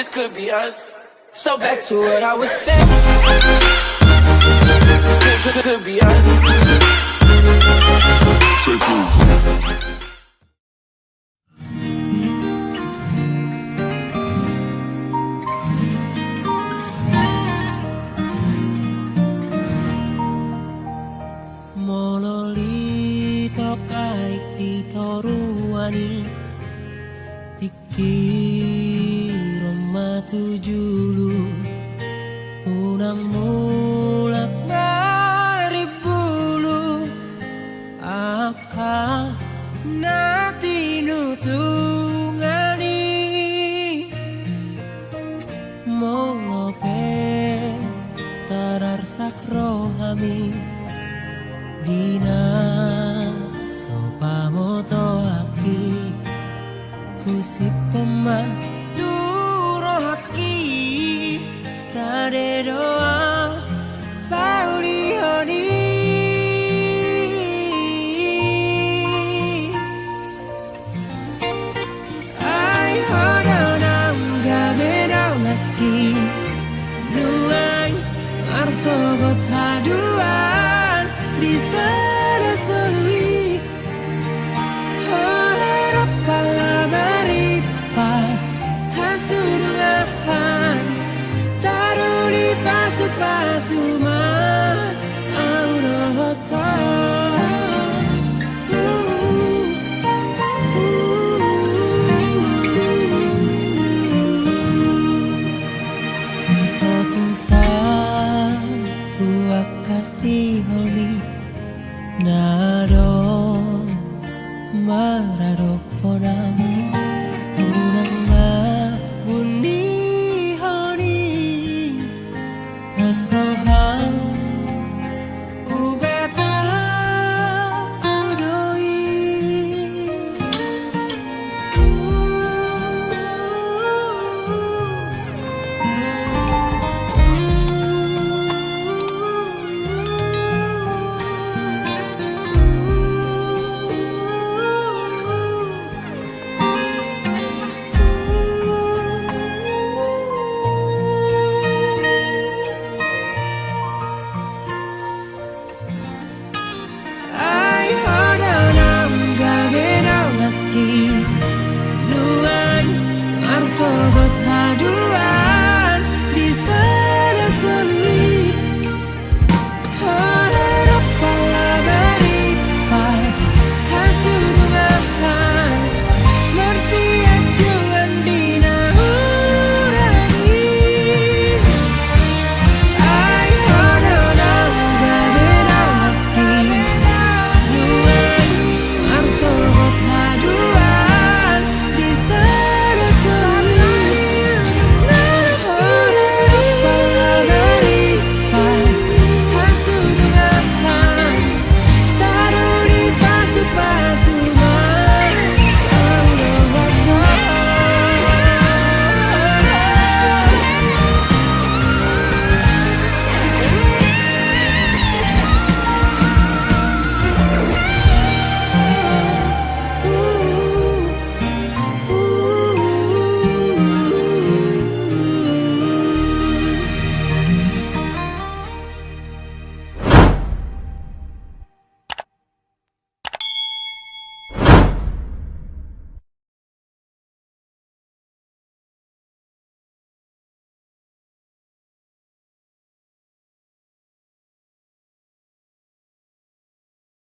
this could be us. So back to what I was saying. Could be us. Mololi tokai di toruani Tiki Roma tujulu Unang mulak maribulu Aka nati nutungani Molope tararsak rohami Dina sopamoto aki Pusip pema turo haki Rade doa pauli honi Ai hoda nam gabe dau ngaki Nuang arsogot haduan di sana solui oleh rapala maripa hasurungahan taruli pasu-pasu